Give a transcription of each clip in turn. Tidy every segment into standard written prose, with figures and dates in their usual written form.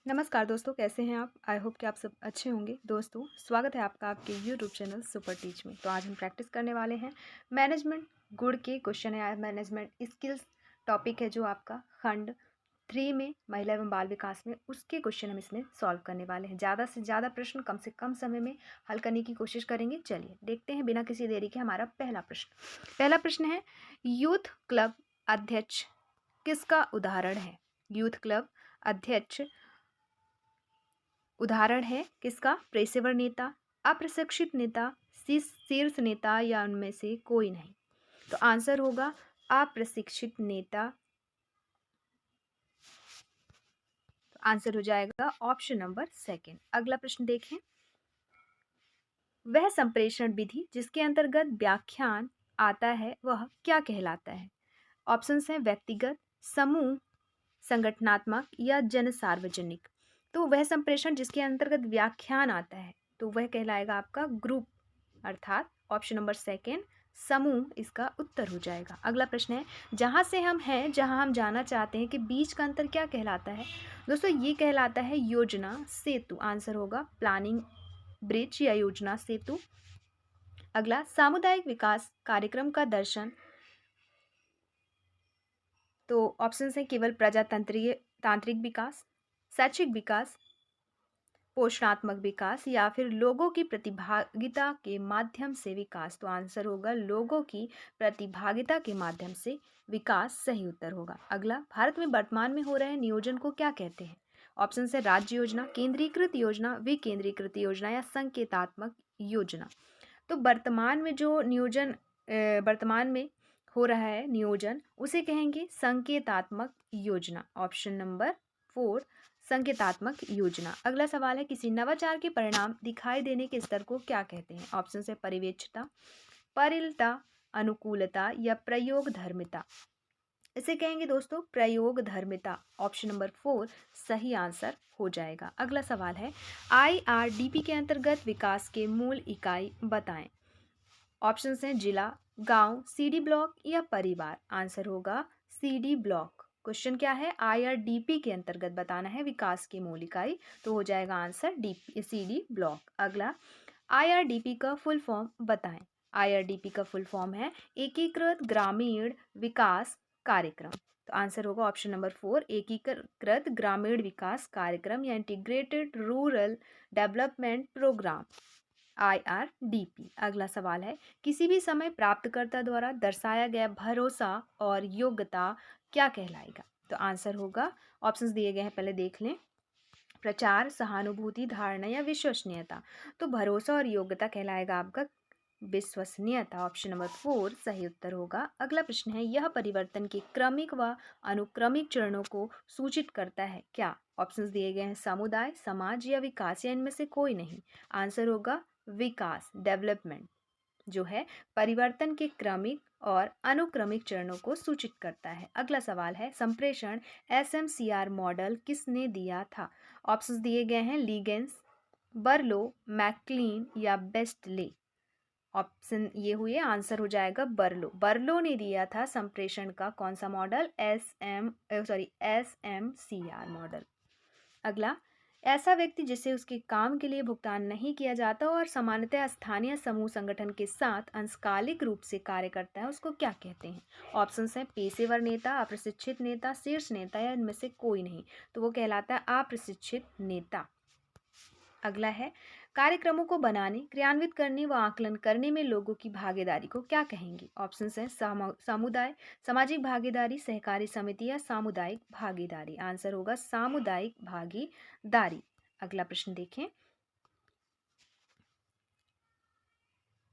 नमस्कार दोस्तों, कैसे हैं आप? आई होप कि आप सब अच्छे होंगे। दोस्तों, स्वागत है आपका आपके यूट्यूब चैनल सुपर टीच में। तो आज हम प्रैक्टिस करने वाले हैं मैनेजमेंट गुड के क्वेश्चन है। आज मैनेजमेंट स्किल्स टॉपिक है जो आपका खंड 3 में महिला एवं बाल विकास में, उसके क्वेश्चन हम इसमें सॉल्व करने वाले हैं। ज़्यादा से ज़्यादा प्रश्न कम से कम समय में हल करने की कोशिश करेंगे। चलिए देखते हैं बिना किसी देरी के हमारा पहला प्रश्न है, यूथ क्लब अध्यक्ष किसका उदाहरण है? यूथ क्लब अध्यक्ष उदाहरण है किसका? पेशेवर नेता, अप्रशिक्षित नेता, शीर्ष नेता या उनमें से कोई नहीं। तो आंसर होगा अप्रशिक्षित नेता। तो आंसर हो जाएगा ऑप्शन नंबर सेकंड। अगला प्रश्न देखें, वह संप्रेषण विधि जिसके अंतर्गत व्याख्यान आता है वह क्या कहलाता है? ऑप्शंस हैं व्यक्तिगत, समूह, संगठनात्मक या जन सार्वजनिक। तो वह संप्रेषण जिसके अंतर्गत व्याख्यान आता है तो वह कहलाएगा आपका ग्रुप, अर्थात ऑप्शन नंबर सेकेंड समूह इसका उत्तर हो जाएगा। अगला प्रश्न है, जहां से हम हैं जहां हम जाना चाहते हैं कि बीच का अंतर क्या कहलाता है? दोस्तों ये कहलाता है योजना सेतु। आंसर होगा प्लानिंग ब्रिज या योजना सेतु। अगला, सामुदायिक विकास कार्यक्रम का दर्शन। तो ऑप्शन है केवल प्रजातंत्रीय तांत्रिक विकास, शैक्षिक विकास, पोषणात्मक विकास या फिर लोगों की प्रतिभागिता के माध्यम से विकास। तो आंसर होगा लोगों की प्रतिभागिता के माध्यम से विकास सही उत्तर होगा। अगला, भारत में वर्तमान में हो रहे नियोजन को क्या कहते हैं? ऑप्शन है राज्य योजना, केंद्रीकृत योजना, विकेंद्रीकृत योजना या संकेतात्मक योजना। तो वर्तमान में जो नियोजन वर्तमान में हो रहा है नियोजन, उसे कहेंगे संकेतात्मक योजना। ऑप्शन नंबर 4 संकेतात्मक योजना। अगला सवाल है, किसी नवाचार के परिणाम दिखाई देने के स्तर को क्या कहते हैं? ऑप्शन है पर्यवेक्षता, परिलता, अनुकूलता या प्रयोग धर्मिता। इसे कहेंगे दोस्तों प्रयोग धर्मिता। ऑप्शन नंबर 4 सही आंसर हो जाएगा। अगला सवाल है, IRDP के अंतर्गत विकास के मूल इकाई बताएं। ऑप्शंस हैं जिला, गांव, CD ब्लॉक या परिवार। आंसर होगा CD ब्लॉक। क्वेश्चन क्या है? IRDP के अंतर्गत बताना है विकास की मूल इकाई, तो हो जाएगा आंसर CD ब्लॉक। अगला, IRDP का फुल फॉर्म बताएं। IRDP का फुल फॉर्म है एकीकृत ग्रामीण विकास कार्यक्रम। तो आंसर होगा ऑप्शन नंबर 4 एकीकृत ग्रामीण विकास कार्यक्रम या integrated rural development program, IRDP। अगला सवाल है, किसी भी समय प्राप्तकर्ता द्वारा दर्शाया गया भरोसा और योग्यता क्या कहलाएगा? तो आंसर होगा, ऑप्शंस दिए गए हैं पहले देख लें। प्रचार, सहानुभूति, धारणा या विश्वसनीयता। तो भरोसा और योग्यता कहलाएगा आपका विश्वसनीयता। ऑप्शन नंबर 4 सही उत्तर होगा। अगला प्रश्न है, यह परिवर्तन के क्रमिक व अनुक्रमिक चरणों को सूचित करता है क्या? ऑप्शंस दिए गए हैं समुदाय, समाज या विकास या इनमें से कोई नहीं। आंसर होगा विकास, डेवलपमेंट, जो है परिवर्तन के क्रमिक और अनुक्रमिक चरणों को सूचित करता है। अगला सवाल है, संप्रेषण SMCR मॉडल किसने दिया था? ऑप्शंस दिए गए हैं लीगेंस, बर्लो, मैकक्लीन या बेस्टले। ऑप्शन ये हुए, आंसर हो जाएगा बर्लो। बर्लो ने दिया था संप्रेषण का कौन सा मॉडल? SMCR model. अगला, ऐसा व्यक्ति जिसे उसके काम के लिए भुगतान नहीं किया जाता और सामान्यतः स्थानीय समूह संगठन के साथ अंशकालिक रूप से कार्य करता है, उसको क्या कहते हैं? ऑप्शंस हैं पेशेवर नेता, अप्रशिक्षित नेता, शीर्ष नेता या इनमें से कोई नहीं। तो वो कहलाता है अप्रशिक्षित नेता। अगला है, कार्यक्रमों को बनाने, क्रियान्वित करने व आकलन करने में लोगों की भागीदारी को क्या कहेंगे? ऑप्शंस हैं समुदाय, सामाजिक भागीदारी, सहकारी समिति या सामुदायिक भागीदारी। आंसर होगा सामुदायिक भागीदारी। अगला प्रश्न देखें।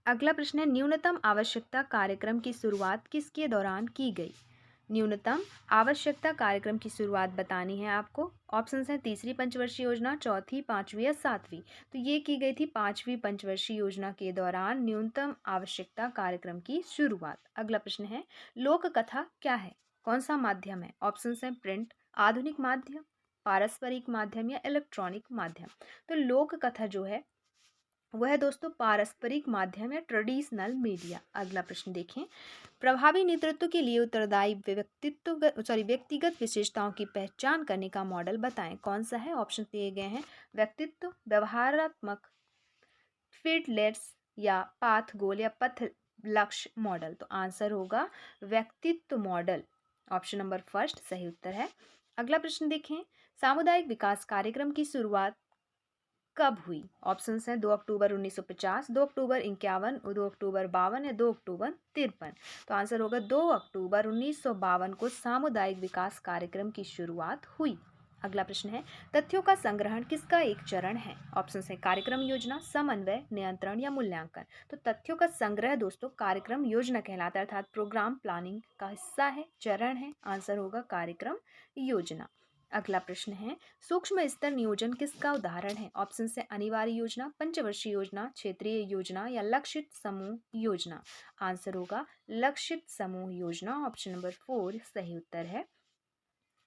अगला प्रश्न है, न्यूनतम आवश्यकता कार्यक्रम की शुरुआत किसके दौरान की गई? न्यूनतम आवश्यकता कार्यक्रम की शुरुआत बतानी है आपको। ऑप्शंस हैं तीसरी पंचवर्षीय योजना, चौथी, पांचवी या सातवीं। तो ये की गई थी पांचवी पंचवर्षीय योजना के दौरान न्यूनतम आवश्यकता कार्यक्रम की शुरुआत। अगला प्रश्न है, लोक कथा क्या है? कौन सा माध्यम है? ऑप्शंस हैं प्रिंट, आधुनिक माध्यम, पारस्परिक माध्यम या इलेक्ट्रॉनिक माध्यम। तो लोक कथा जो है वह है दोस्तों पारस्परिक माध्यम या ट्रेडिशनल मीडिया। अगला प्रश्न देखें, प्रभावी नेतृत्व के लिए उत्तरदायी व्यक्तिगत विशेषताओं की पहचान करने का मॉडल बताएं। कौन सा है? ऑप्शन दिए गए हैं, व्यक्तित्व, व्यवहारात्मक, फील्डलेस या पाथ गोल या पथ लक्ष्य मॉडल। तो आंसर होगा व्यक्तित्व मॉडल। ऑप्शन नंबर फर्स्ट सही उत्तर है। अगला प्रश्न देखें, सामुदायिक विकास कार्यक्रम की शुरुआत कब हुई? ऑप्शंस हैं 2 अक्टूबर 1950, 2 अक्टूबर 51, 2 अक्टूबर 52 या 2 अक्टूबर 53। तो आंसर होगा 2 अक्टूबर 1952 को सामुदायिक विकास कार्यक्रम की शुरुआत हुई। अगला प्रश्न है, तथ्यों का संग्रहण किसका एक चरण है? ऑप्शन है कार्यक्रम योजना, समन्वय, नियंत्रण या मूल्यांकन। तो तथ्यों का संग्रह दोस्तों कार्यक्रम योजना कहलाता है, अर्थात प्रोग्राम प्लानिंग का हिस्सा है, चरण है। आंसर होगा कार्यक्रम योजना। अगला प्रश्न है, सूक्ष्म स्तर नियोजन किसका उदाहरण है? ऑप्शन से अनिवार्य योजना, पंचवर्षीय योजना, क्षेत्रीय योजना या लक्षित समूह योजना। आंसर होगा लक्षित समूह योजना। ऑप्शन नंबर 4 सही उत्तर है।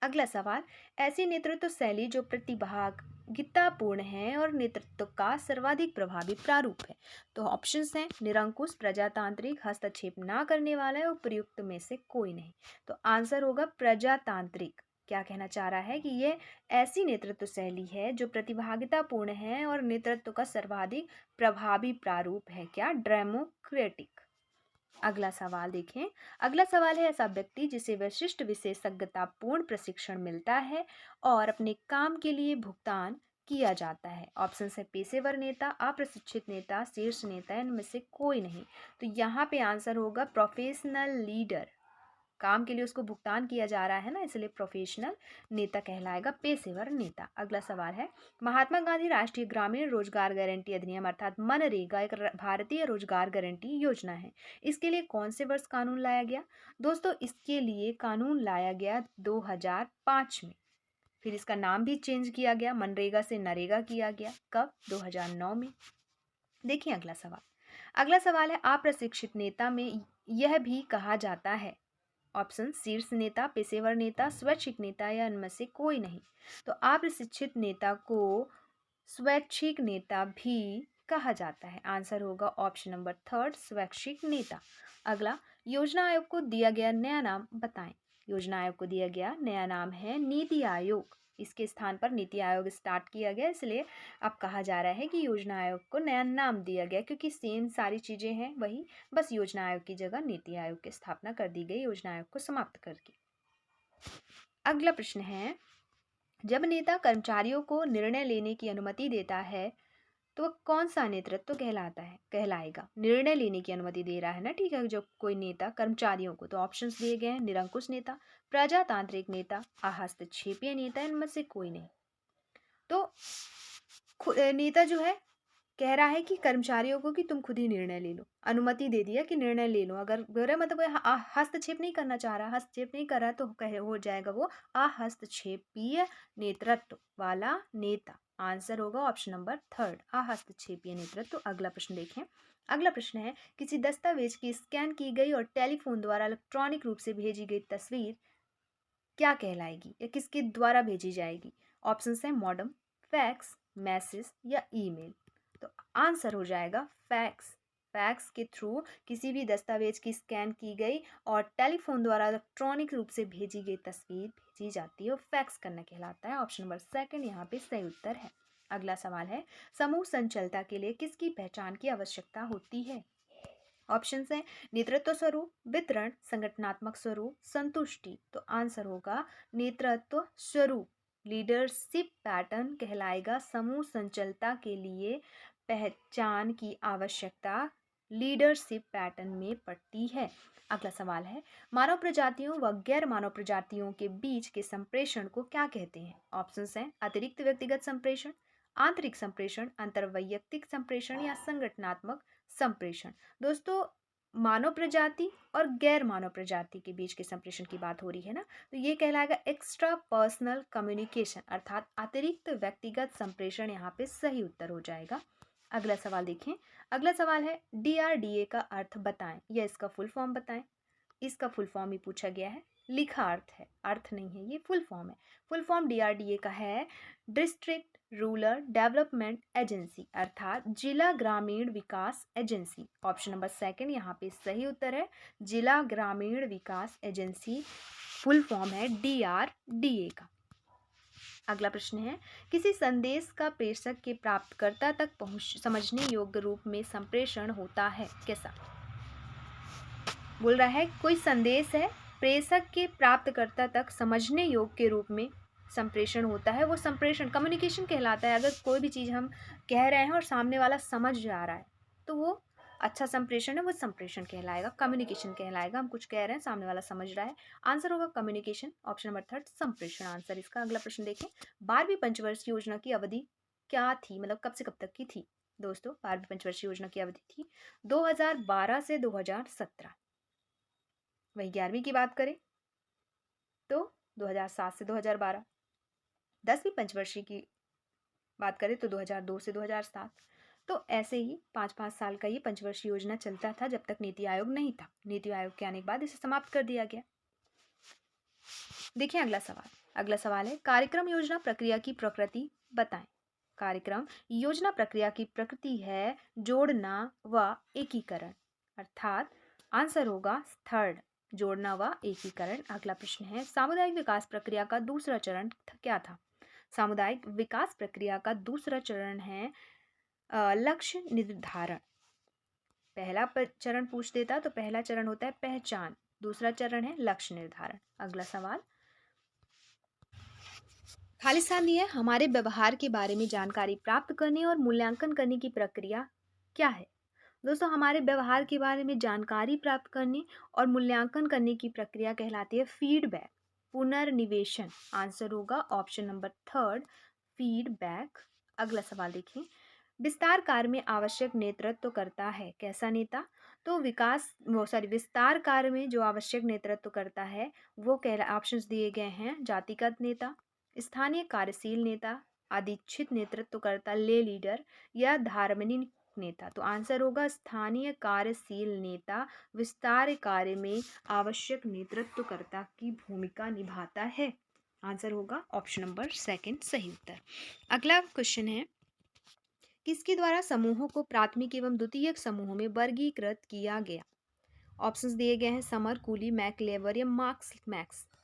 अगला सवाल, ऐसी नेतृत्व शैली जो प्रतिभागितापूर्ण है और नेतृत्व का सर्वाधिक प्रभावी प्रारूप है। तो ऑप्शंस हैं निरंकुश, प्रजातांत्रिक, हस्तक्षेप ना करने वाला है, उपयुक्त में से कोई नहीं। तो आंसर होगा प्रजातांत्रिक। क्या कहना चाह रहा है कि ये ऐसी नेतृत्व शैली है जो प्रतिभागितापूर्ण है और नेतृत्व का सर्वाधिक प्रभावी प्रारूप है। क्या? डेमोक्रेटिक। अगला सवाल देखें, अगला सवाल है, ऐसा व्यक्ति जिसे विशिष्ट विशेषज्ञतापूर्ण प्रशिक्षण मिलता है और अपने काम के लिए भुगतान किया जाता है। ऑप्शन है पेशेवर नेता, अप्रशिक्षित नेता, शीर्ष नेता, इनमें से कोई नहीं। तो यहाँ पे आंसर होगा प्रोफेशनल लीडर। काम के लिए उसको भुगतान किया जा रहा है ना, इसलिए प्रोफेशनल नेता कहलाएगा, पेशेवर नेता। अगला सवाल है, महात्मा गांधी राष्ट्रीय ग्रामीण रोजगार गारंटी अधिनियम अर्थात मनरेगा एक भारतीय रोजगार गारंटी योजना है। इसके लिए कौन से वर्ष कानून लाया गया? दोस्तों इसके लिए कानून लाया गया 2005 में। फिर इसका नाम भी चेंज किया गया, मनरेगा से नरेगा किया गया। कब? 2009 में। देखिए अगला सवाल, अगला सवाल है, अप्रशिक्षित नेता में यह भी कहा जाता है। ऑप्शन शीर्ष नेता, पेशेवर नेता, स्वैच्छिक नेता या इनमें से कोई नहीं। तो अप्रशिक्षित नेता को स्वैच्छिक नेता भी कहा जाता है। आंसर होगा ऑप्शन नंबर थर्ड स्वैच्छिक नेता। अगला, योजना आयोग को दिया गया नया नाम बताएं। योजना आयोग को दिया गया नया नाम है नीति आयोग। इसके स्थान पर नीति आयोग स्टार्ट किया गया, इसलिए अब कहा जा रहा है कि योजना आयोग को नया नाम दिया गया, क्योंकि सेम सारी चीज़ें हैं वही, बस योजना आयोग की जगह नीति आयोग की स्थापना कर दी गई योजना आयोग को समाप्त करके। अगला प्रश्न है, जब नेता कर्मचारियों को निर्णय लेने की अनुमति देता है तो वह कौन सा नेतृत्व कहलाएगा? निर्णय लेने की अनुमति दे रहा है ना, ठीक है, जब कोई नेता कर्मचारियों को। तो ऑप्शंस दिए गए हैं, निरंकुश नेता, प्रजातांत्रिक नेता, हस्तक्षेपीय नेता, इनमें से कोई नहीं। तो नेता जो है कह रहा है कि कर्मचारियों को कि तुम खुद ही निर्णय ले लो, अनुमति दे दिया कि निर्णय ले लो। अगर गैर मतलब हस्तक्षेप नहीं करना चाह रहा, हस्तक्षेप नहीं कर रहा, तो कहे हो जाएगा वो अहस्तक्षेपीय नेतृत्व वाला नेता। आंसर होगा ऑप्शन नंबर थर्ड अहस्तक्षेपीय नेतृत्व। अगला प्रश्न देखें, अगला प्रश्न है, किसी दस्तावेज की स्कैन की गई और टेलीफोन द्वारा इलेक्ट्रॉनिक रूप से भेजी गई तस्वीर क्या कहलाएगी या किसके द्वारा भेजी जाएगी? ऑप्शन है मॉडम, फैक्स, मैसेज या ईमेल। तो आंसर हो जाएगा फैक्स। फैक्स के थ्रू किसी भी दस्तावेज की स्कैन की गई और टेलीफोन द्वारा इलेक्ट्रॉनिक रूप से भेजी गई तस्वीर भेजी जाती है और फैक्स करना कहलाता है। ऑप्शन नंबर सेकंड यहाँ पे सही उत्तर है। अगला सवाल है, समूह संचलता के लिए किसकी पहचान की आवश्यकता होती है? ऑप्शन है नेतृत्व स्वरूप, वितरण, संगठनात्मक स्वरूप, संतुष्टि। तो आंसर होगा नेतृत्व स्वरूप, लीडरशिप पैटर्न कहलाएगा। समूह संचलता के लिए पहचान की आवश्यकता लीडरशिप पैटर्न में पड़ती है। अगला सवाल है, मानव प्रजातियों व गैर मानव प्रजातियों के बीच के संप्रेषण को क्या कहते हैं? ऑप्शंस हैं अतिरिक्त व्यक्तिगत संप्रेषण, आंतरिक संप्रेषण, अंतर्वैयक्तिक संप्रेषण या संगठनात्मक संप्रेषण। दोस्तों मानव प्रजाति और गैर मानव प्रजाति के बीच के संप्रेषण की बात हो रही है ना, तो ये कहलाएगा एक्स्ट्रा पर्सनल कम्युनिकेशन, अर्थात अतिरिक्त व्यक्तिगत संप्रेषण यहाँ पे सही उत्तर हो जाएगा। अगला सवाल देखें, अगला सवाल है, DRDA का अर्थ बताएं या इसका फुल फॉर्म बताएं। इसका फुल फॉर्म ही पूछा गया है। लिखा अर्थ है, अर्थ नहीं है, ये फुल फॉर्म है। फुल फॉर्म डीआरडीए का है डिस्ट्रिक्ट रूरल डेवलपमेंट एजेंसी, अर्थात जिला ग्रामीण विकास एजेंसी। ऑप्शन नंबर सेकंड यहाँ पे सही उत्तर है, जिला ग्रामीण विकास एजेंसी फुल फॉर्म है डीआरडीए का। अगला प्रश्न है, किसी संदेश का प्रेषक के प्राप्तकर्ता तक पहुंच समझने योग्य रूप में संप्रेषण होता है, कैसा? बोल रहा है कोई संदेश है, प्रेषक के प्राप्तकर्ता तक समझने योग्य के रूप में संप्रेषण होता है, वो संप्रेषण कम्युनिकेशन कहलाता है। अगर कोई भी चीज़ हम कह रहे हैं और सामने वाला समझ जा रहा है तो वो अच्छा संप्रेषण है, वो संप्रेषण कहलाएगा, कम्युनिकेशन कहलाएगा। हम कुछ कह रहे हैं, सामने वाला समझ रहा है, आंसर होगा कम्युनिकेशन। ऑप्शन नंबर थर्ड संप्रेषण आंसर इसका। अगला प्रश्न देखें, 12वीं पंचवर्षीय योजना की अवधि क्या थी, मतलब कब से कब तक की थी? दोस्तों 12वीं पंचवर्षीय योजना की अवधि थी 2012 से 2017। वही 11वीं की बात करें तो 2007 से 2012। 10वीं पंचवर्षीय की बात करें तो 2002 से 2007। तो ऐसे ही 5-5 साल का ये पंचवर्षीय योजना चलता था जब तक नीति आयोग नहीं था। नीति आयोग के आने के बाद इसे समाप्त कर दिया गया। देखिए अगला सवाल। अगला सवाल है, कार्यक्रम योजना प्रक्रिया की प्रकृति बताएं। कार्यक्रम योजना प्रक्रिया की प्रकृति है जोड़ना व एकीकरण, अर्थात आंसर होगा थर्ड, जोड़ना व एकीकरण। अगला प्रश्न है, सामुदायिक विकास प्रक्रिया का दूसरा चरण क्या था? सामुदायिक विकास प्रक्रिया का दूसरा चरण है लक्ष्य निर्धारण। पहला चरण पूछ देता तो पहला चरण होता है पहचान, दूसरा चरण है लक्ष्य निर्धारण। अगला सवाल, खाली स्थान दिया है, हमारे व्यवहार के बारे में जानकारी प्राप्त करने और मूल्यांकन करने की प्रक्रिया क्या है? दोस्तों हमारे व्यवहार के बारे में जानकारी प्राप्त करने और मूल्यांकन करने की प्रक्रिया कहलाती है फीडबैक, पुनर्निवेशन। आंसर होगा ऑप्शन नंबर थर्ड, फीडबैक। अगला सवाल देखिए, विस्तार कार्य में आवश्यक नेतृत्व करता है कैसा नेता? तो विस्तार कार्य में जो आवश्यक नेतृत्व करता है वो ऑप्शंस दिए गए हैं, जातिगत नेता, स्थानीय कार्यशील नेता, अधिच्छित नेतृत्वकर्ता ले लीडर, या धार्मिक नेता। तो आंसर होगा स्थानीय कार्यशील नेता विस्तार कार्य में आवश्यक नेतृत्वकर्ता की भूमिका निभाता है। आंसर होगा ऑप्शन नंबर सेकंड सही उत्तर। अगला क्वेश्चन है, किसके द्वारा समूहों को प्राथमिक एवं द्वितीयक समूहों में वर्गीकृत किया गया? ऑप्शंस दिए गए हैं, समर, कूली, मैकलेवर या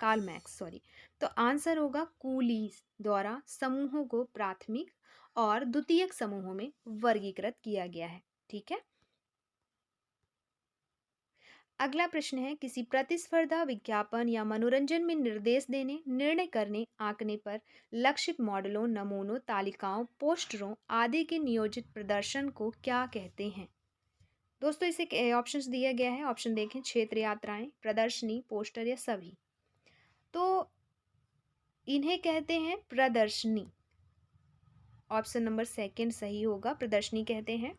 कार्ल मैक्स सॉरी। तो आंसर होगा कूली द्वारा समूहों को प्राथमिक और द्वितीयक समूहों में वर्गीकृत किया गया है। ठीक है। अगला प्रश्न है, किसी प्रतिस्पर्धा, विज्ञापन या मनोरंजन में निर्देश देने, निर्णय करने, आंकने पर लक्षित मॉडलों, नमूनों, तालिकाओं, पोस्टरों आदि के नियोजित प्रदर्शन को क्या कहते हैं? दोस्तों इसे ऑप्शंस दिया गया है, ऑप्शन देखें, क्षेत्र यात्राएं, प्रदर्शनी, पोस्टर या सभी। तो इन्हें कहते हैं प्रदर्शनी। ऑप्शन नंबर सेकंड सही होगा, प्रदर्शनी कहते हैं।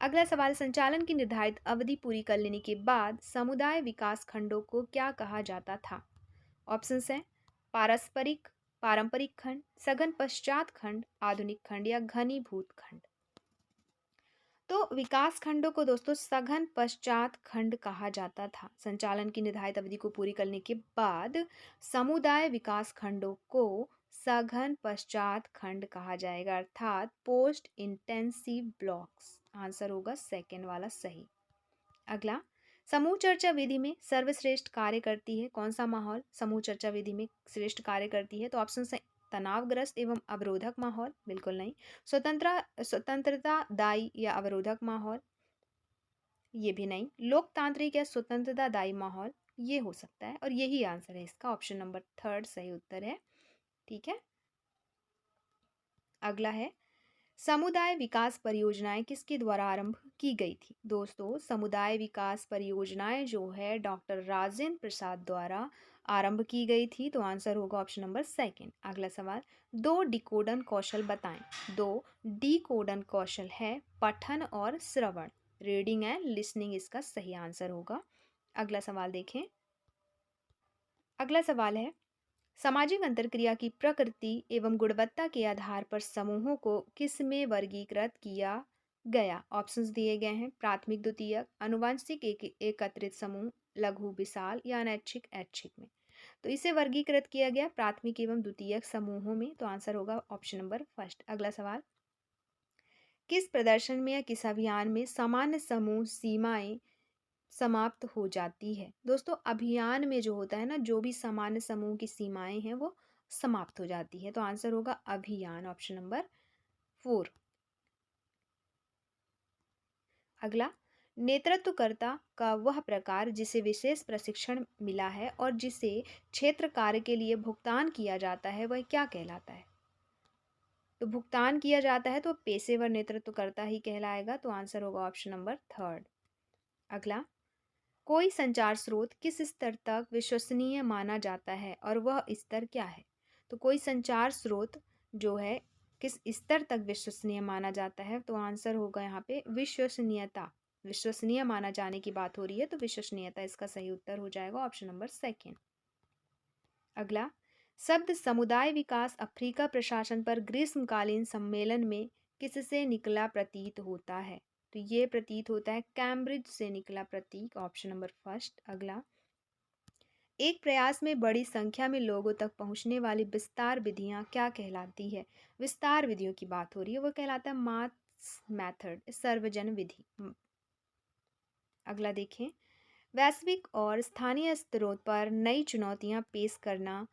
अगला सवाल, संचालन की निर्धारित अवधि पूरी कर लेने के बाद समुदाय विकास खंडों को क्या कहा जाता था? ऑप्शंस हैं, पारंपरिक खंड, सघन पश्चात खंड, आधुनिक खंड या घनीभूत खंड। तो विकास खंडों को दोस्तों सघन पश्चात खंड कहा जाता था। संचालन की निर्धारित अवधि को पूरी करने के बाद समुदाय विकास खंडों को सघन पश्चात खंड कहा जाएगा, अर्थात पोस्ट इंटेंसिव ब्लॉक्स। आंसर होगा सेकेंड वाला सही। अगला, समूह चर्चा विधि में सर्वश्रेष्ठ कार्य करती है कौन सा माहौल? समूह चर्चा विधि में श्रेष्ठ कार्य करती है तो ऑप्शन है तनावग्रस्त एवं अवरोधक माहौल, बिल्कुल नहीं। स्वतंत्रता दायी या अवरोधक माहौल, ये भी नहीं। लोकतांत्रिक या स्वतंत्रता दायी माहौल, ये हो सकता है, और यही आंसर है इसका, ऑप्शन नंबर थर्ड सही उत्तर है। ठीक है। अगला है, समुदाय विकास परियोजनाएं किसके द्वारा आरंभ की गई थी? दोस्तों समुदाय विकास परियोजनाएं जो है डॉक्टर राजेंद्र प्रसाद द्वारा आरंभ की गई थी, तो आंसर होगा ऑप्शन नंबर सेकंड। अगला सवाल, दो डिकोडन कौशल बताएं। दो डिकोडन कौशल है पठन और श्रवण, रीडिंग एंड लिसनिंग इसका सही आंसर होगा। अगला सवाल देखें। अगला सवाल है, सामाजिक अंतरक्रिया की प्रकृति एवं गुणवत्ता के आधार पर समूहों को किस में वर्गीकृत किया गया? ऑप्शंस दिए गए हैं, प्राथमिक, द्वितीयक, आनुवंशिक, एकत्रित समूह, लघु, विशाल या अनैच्छिक, ऐच्छिक में। तो इसे वर्गीकृत किया गया प्राथमिक एवं द्वितीयक समूहों में। तो आंसर होगा ऑप्शन नंबर फर्स्ट। अगला सवाल, किस प्रदर्शन में या किस अभियान में सामान्य समूह सीमाएं समाप्त हो जाती है? दोस्तों, अभियान में जो होता है ना, जो भी सामान्य समूह की सीमाएं हैं वो समाप्त हो जाती है। तो आंसर होगा अभियान, ऑप्शन नंबर 4। अगला, नेतृत्वकर्ता का वह प्रकार जिसे विशेष प्रशिक्षण मिला है और जिसे क्षेत्र कार्य के लिए भुगतान किया जाता है, वह क्या कहलाता है? तो भुगतान किया जाता है तो पेशेवर नेतृत्वकर्ता ही कहलाएगा। तो आंसर होगा ऑप्शन नंबर 3। अगला, कोई संचार स्रोत किस स्तर तक विश्वसनीय माना जाता है और वह स्तर क्या है? तो कोई संचार स्रोत जो है किस स्तर तक विश्वसनीय माना जाता है? तो आंसर होगा यहाँ पे विश्वसनीयता। विश्वसनीय माना जाने की बात हो रही है तो विश्वसनीयता इसका सही उत्तर हो जाएगा, ऑप्शन नंबर 2। अगला, शब्द समुदाय विकास अफ्रीका प्रशासन पर ग्रीष्मकालीन सम्मेलन में किससे निकला प्रतीत होता है? तो ये प्रतीत होता है कैम्ब्रिज से निकला प्रतीक, ऑप्शन नंबर फर्स्ट। अगला, एक प्रयास में बड़ी संख्या में लोगों तक पहुंचने वाली विस्तार विधियां क्या कहलाती है? विस्तार विधियों की बात हो रही है, वो कहलाता है मास मेथड, सर्वजन विधि। अगला देखें, वैश्विक और स्थानीय स्तरों पर नई चुनौतियां पेश करना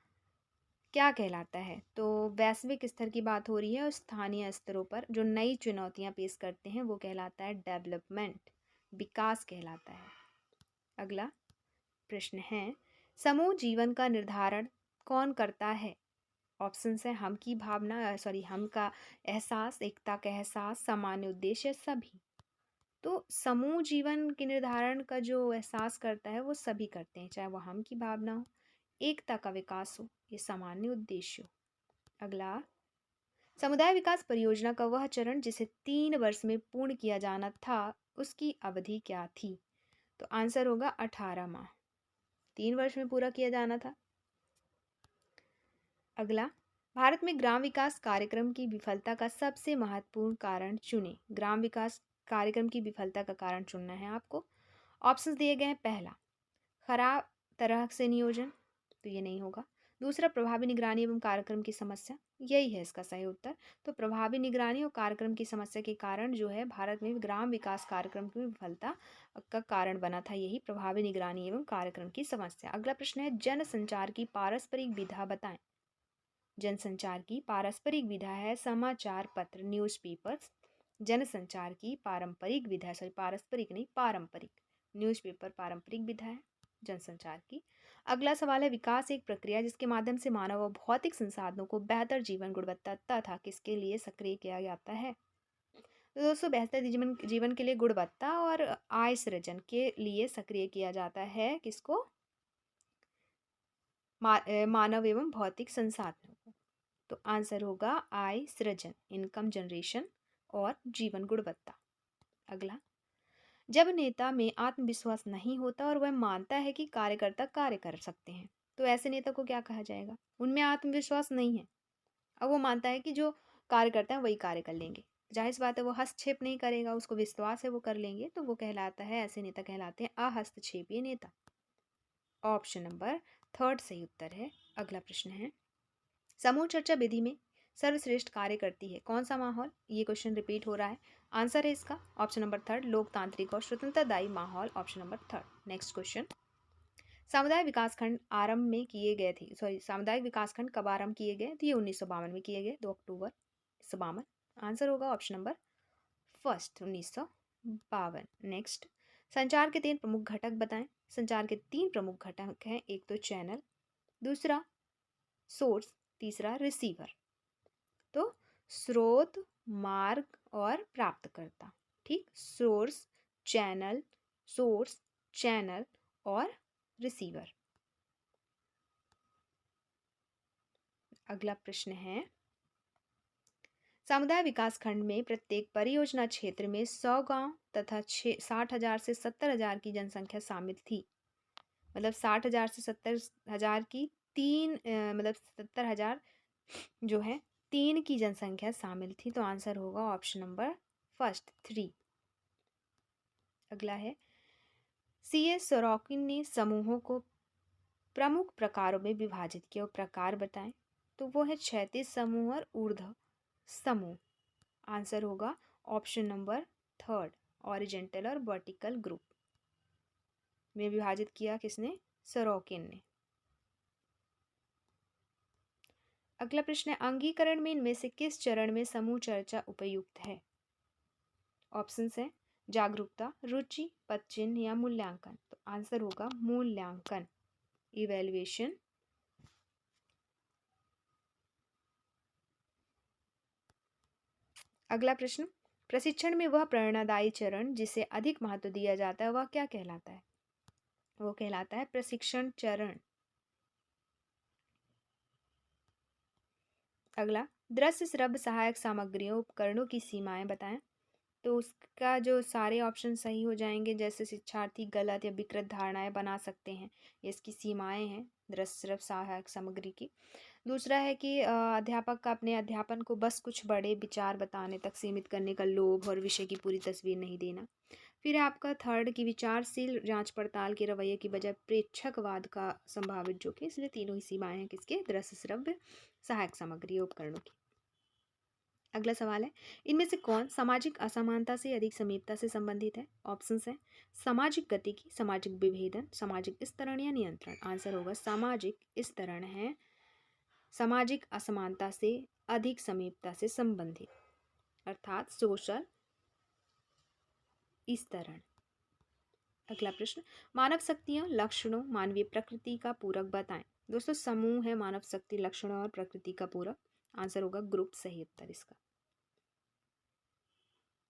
क्या कहलाता है? तो वैश्विक स्तर की बात हो रही है और स्थानीय स्तरों पर जो नई चुनौतियां पेश करते हैं वो कहलाता है डेवलपमेंट, विकास कहलाता है। अगला प्रश्न है, समूह जीवन का निर्धारण कौन करता है? ऑप्शन है हम की भावना, हम का एहसास, एकता का एहसास, सामान्य उद्देश्य, सभी। तो समूह जीवन के निर्धारण का जो एहसास करता है वो सभी करते हैं, चाहे वो हम की भावना हो, एकता का विकास हो, ये सामान्य उद्देश्य हो। अगला, समुदाय विकास परियोजना का वह चरण जिसे 3 वर्ष में पूर्ण किया जाना था, उसकी अवधि क्या थी? तो आंसर होगा 18 माह। 3 वर्ष में पूरा किया जाना था। अगला, भारत में ग्राम विकास कार्यक्रम की विफलता का सबसे महत्वपूर्ण कारण चुने। ग्राम विकास कार्यक्रम की विफलता का कारण चुनना है आपको। ऑप्शंस दिए गए हैं, पहला खराब तरह से नियोजन, तो ये नहीं होगा। दूसरा, प्रभावी निगरानी एवं कार्यक्रम की समस्या, यही है इसका सही उत्तर। तो प्रभावी निगरानी और कार्यक्रम की समस्या के कारण जो है भारत में ग्राम विकास कार्यक्रम की विफलता का कारण बना था, यही प्रभावी निगरानी एवं कार्यक्रम की समस्या। अगला प्रश्न है, जनसंचार की पारस्परिक विधा बताएं। जनसंचार की पारस्परिक विधा है समाचार पत्र, न्यूज़पेपर्स। जनसंचार की पारंपरिक विधा, पारस्परिक नहीं पारंपरिक, न्यूज़पेपर पारंपरिक विधा है जनसंचार की। अगला सवाल है, विकास एक प्रक्रिया जिसके माध्यम से मानव और भौतिक संसाधनों को बेहतर जीवन गुणवत्ता तथा किसके लिए सक्रिय किया जाता है? तो दोस्तों, बेहतर जीवन जीवन के लिए गुणवत्ता और आय सृजन के लिए सक्रिय किया जाता है किसको? मानव एवं भौतिक संसाधनों को। तो आंसर होगा आय सृजन, इनकम जनरेशन और जीवन गुणवत्ता। अगला, जब नेता में आत्मविश्वास नहीं होता और वह मानता है कि कार्यकर्ता कार्य कर सकते हैं, तो ऐसे नेता को क्या कहा जाएगा? उनमें आत्मविश्वास नहीं है, अब वो मानता है कि जो कार्य करता है वही कार्य कर लेंगे, जाहिर सी बात है वो हस्तक्षेप नहीं करेगा, उसको विश्वास है वो कर लेंगे, तो वो कहलाता है, ऐसे नेता कहलाते हैं अहस्तक्षेपी नेता। ऑप्शन नंबर 3 सही उत्तर है। अगला प्रश्न है, समूह चर्चा विधि में सर्वश्रेष्ठ कार्य करती है कौन सा माहौल? ये क्वेश्चन रिपीट हो रहा है। आंसर है इसका ऑप्शन नंबर 3 लोकतांत्रिक और स्वतंत्रदायी माहौल, ऑप्शन नंबर 3। नेक्स्ट क्वेश्चन, सामुदायिक विकासखंड आरंभ में किए गए थे, सामुदायिक विकासखंड कब आरंभ किए गए? तो ये 1952 में किए गए, 2 अक्टूबर 1952। आंसर होगा ऑप्शन नंबर फर्स्ट, 1952। नेक्स्ट, संचार के 3 प्रमुख घटक बताएं। संचार के 3 प्रमुख घटक हैं, एक तो चैनल, दूसरा सोर्स, तीसरा रिसीवर। तो स्रोत, मार्ग और प्राप्तकर्ता, ठीक, सोर्स चैनल और रिसीवर। अगला प्रश्न है, समुदाय विकास खंड में प्रत्येक परियोजना क्षेत्र में 100 गांव तथा 60,000 से 70,000 की जनसंख्या शामिल थी। मतलब 60,000 से 70,000 की मतलब 70,000 जो है 3 की जनसंख्या शामिल थी। तो आंसर होगा ऑप्शन नंबर फर्स्ट 3। अगला है, C.S. सोरोकिन ने समूहों को प्रमुख प्रकारों में विभाजित किया और प्रकार बताएं। तो वो है क्षैतिज समूह और ऊर्ध्व समूह। आंसर होगा ऑप्शन नंबर थर्ड, ऑरिजेंटल और वर्टिकल ग्रुप में विभाजित किया किसने? सोरोकिन ने। अगला प्रश्न है, अंगीकरण में इनमें से किस चरण में समूह चर्चा उपयुक्त है? ऑप्शन है जागरूकता, रुचि, पदचिन्ह या मूल्यांकन। तो आंसर होगा मूल्यांकन, इवेल्युएशन। अगला प्रश्न, प्रशिक्षण में वह प्रेरणादायी चरण जिसे अधिक महत्व दिया जाता है वह क्या कहलाता है? वो कहलाता है प्रशिक्षण चरण। अगला, दृश्य श्रव्य सहायक सामग्रियों उपकरणों की सीमाएं बताएं। तो उसका जो सारे ऑप्शन सही हो जाएंगे, जैसे शिक्षार्थी गलत या विकृत धारणाएं बना सकते हैं, ये इसकी सीमाएं हैं दृश्य श्रव्य सहायक सामग्री की। दूसरा है कि अध्यापक का अपने अध्यापन को बस कुछ बड़े विचार बताने तक सीमित करने का लोभ और विषय की पूरी तस्वीर नहीं देना। फिर है आपका थर्ड की विचारशील जांच पड़ताल के रवैये की बजाय प्रेक्षकवाद का संभावित जोखिम। इसलिए तीनों ही सीमाएं हैं किसके? दृश्य श्रव्य सहायक सामग्री उपकरणों की। अगला सवाल है, इनमें से कौन सामाजिक असमानता से अधिक समीपता से संबंधित है? ऑप्शंस है सामाजिक गतिकी, सामाजिक विभेदन, सामाजिक स्तरण या नियंत्रण। आंसर होगा सामाजिक स्तरण है सामाजिक असमानता से अधिक समीपता से संबंधित, अर्थात सोशल स्तरण। अगला प्रश्न, मानव शक्तियां लक्षणों मानवीय प्रकृति का पूरक बताएं। दोस्तों समूह है मानव शक्ति लक्षणों और प्रकृति का पूरक। आंसर होगा ग्रुप, सही उत्तर इसका।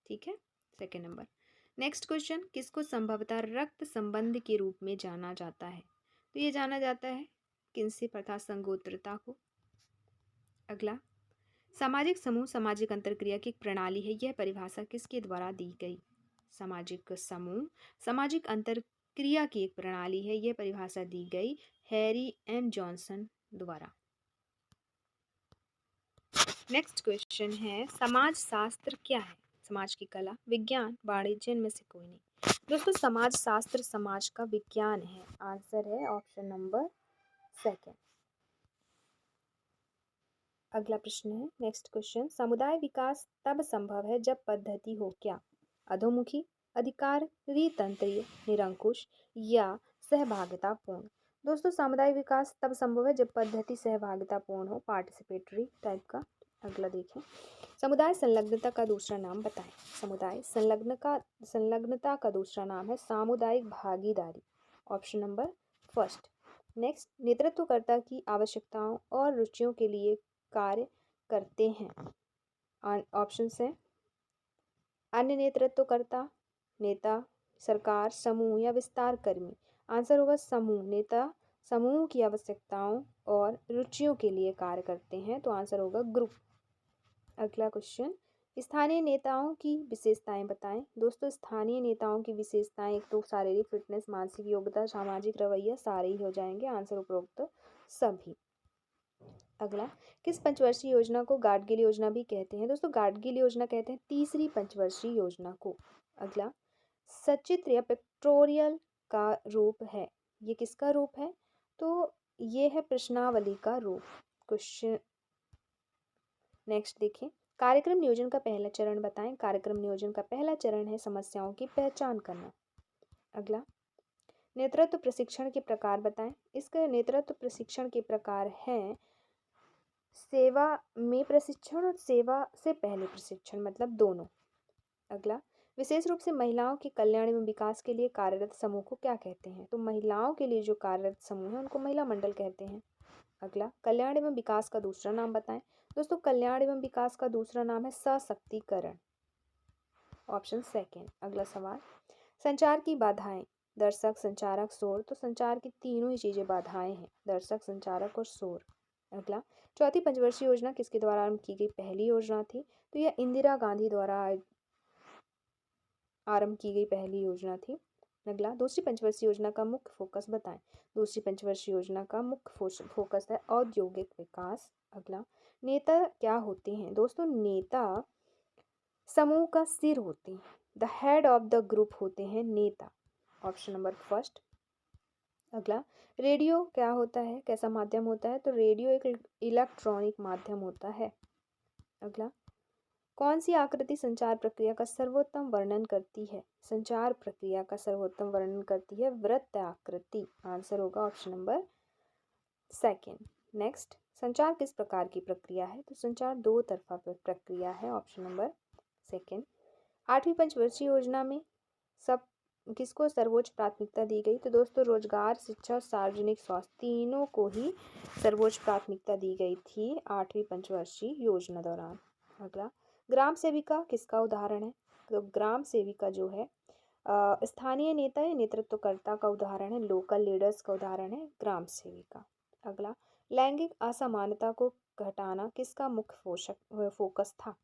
ठीक है, सेकेंड नंबर। नेक्स्ट क्वेश्चन, किसको संभवतः रक्त संबंध के रूप में जाना जाता है? तो ये जाना जाता है किनसिप अर्थात संगोत्रता को। अगला, सामाजिक समूह सामाजिक अंतरक्रिया की एक प्रणाली है, यह परिभाषा किसके द्वारा दी गई? सामाजिक समूह सामाजिक अंतरक्रिया की एक प्रणाली है, यह परिभाषा दी गई हैरी एम जॉनसन द्वारा। नेक्स्ट क्वेश्चन है, समाज शास्त्र क्या है? समाज की कला, विज्ञान, वाणिज्य, इनमें से कोई नहीं। दोस्तों समाज शास्त्र समाज का विज्ञान है। आंसर है ऑप्शन नंबर सेकेंड। अगला प्रश्न है, नेक्स्ट क्वेश्चन, समुदाय विकास तब संभव है जब पद्धति हो क्या? अधोमुखी, अधिकारी तंत्रीय, निरंकुश या सहभागितापूर्ण। दोस्तों सामुदाय विकास तब संभव है जब पद्धति सहभागितापूर्ण हो, पार्टिसिपेटरी टाइप का। अगला देखें, समुदाय संलग्नता का दूसरा नाम बताएं। समुदाय संलग्नता का दूसरा नाम है सामुदायिक भागीदारी। Option number first. नेक्स्ट, नेतृत्वकर्ता की आवश्यकताओं और रुचियों के लिए कार्य करते हैं। ऑप्शन है अन्य नेतृत्वकर्ता, नेता, सरकार, समूह या विस्तार कर्मी। आंसर होगा समूह। नेता समूह की आवश्यकताओं और रुचियों के लिए कार्य करते हैं, तो आंसर होगा ग्रुप। अगला क्वेश्चन, स्थानीय नेताओं की विशेषताएं बताएं। दोस्तों स्थानीय नेताओं की विशेषताएं एक तो शारीरिक फिटनेस, मानसिक योग्यता, सामाजिक रवैया, सारे ही हो जाएंगे। आंसर उपरोक्त सभी। अगला, किस पंचवर्षीय योजना को गाडगिल योजना भी कहते हैं? दोस्तों गाडगिल योजना कहते हैं तीसरी पंचवर्षीय योजना को। अगला, सचित्र या पिक्टोरियल का रूप है, ये किसका रूप है? तो ये है प्रश्नावली का रूप। क्वेश्चन नेक्स्ट देखें, कार्यक्रम नियोजन का पहला चरण बताएं। कार्यक्रम नियोजन का पहला चरण है समस्याओं की पहचान करना। अगला, नेतृत्व प्रशिक्षण के प्रकार बताएं। इसका नेतृत्व प्रशिक्षण के प्रकार हैं सेवा में प्रशिक्षण और सेवा से पहले प्रशिक्षण, मतलब दोनों। अगला, विशेष रूप से महिलाओं के कल्याण एवं विकास के लिए कार्यरत समूह को क्या कहते हैं? तो महिलाओं के लिए जो कार्यरत समूह है उनको महिला मंडल कहते हैं। अगला, कल्याण एवं विकास का दूसरा नाम बताएं। दोस्तों कल्याण एवं विकास का दूसरा नाम है सशक्तिकरण। Option second. अगला सवाल, संचार की बाधाएं, दर्शक, संचारक, शोर। तो संचार की तीनों ही चीजें बाधाएं हैं, दर्शक, संचारक और शोर। अगला, चौथी पंचवर्षीय योजना किसके द्वारा आरंभ की गई पहली योजना थी? तो यह इंदिरा गांधी द्वारा आरंभ की गई पहली योजना थी। अगला, दूसरी पंचवर्षीय योजना का मुख्य फोकस बताएं। दूसरी पंचवर्षीय योजना का मुख्य फोकस है औद्योगिक विकास। अगला, नेता क्या होते हैं? दोस्तों नेता समूह का सिर होते हैं, the head of the group होते हैं नेता। Option number first. अगला, रेडियो क्या होता है, कैसा माध्यम होता है? तो रेडियो एक इलेक्ट्रॉनिक माध्यम होता है। अगला, कौन सी आकृति संचार प्रक्रिया का सर्वोत्तम वर्णन करती है? संचार प्रक्रिया का सर्वोत्तम वर्णन करती है वृत्त आकृति। आंसर होगा ऑप्शन नंबर सेकेंड। नेक्स्ट, संचार किस प्रकार की प्रक्रिया है? तो संचार दो तरफा प्रक्रिया है। Option number second. 8वीं पंचवर्षीय योजना में सब किसको सर्वोच्च प्राथमिकता दी गई? तो दोस्तों रोजगार, शिक्षा और सार्वजनिक स्वास्थ्य तीनों को ही सर्वोच्च प्राथमिकता दी गई थी 8वीं पंचवर्षीय योजना दौरान। अगला, ग्राम सेविका किसका उदाहरण है? तो ग्राम सेविका जो है स्थानीय नेता या नेतृत्वकर्ता का उदाहरण है। लोकल लीडर्स का उदाहरण है ग्राम सेविका। अगला, लैंगिक असमानता को घटाना किसका मुख्य फोकस था?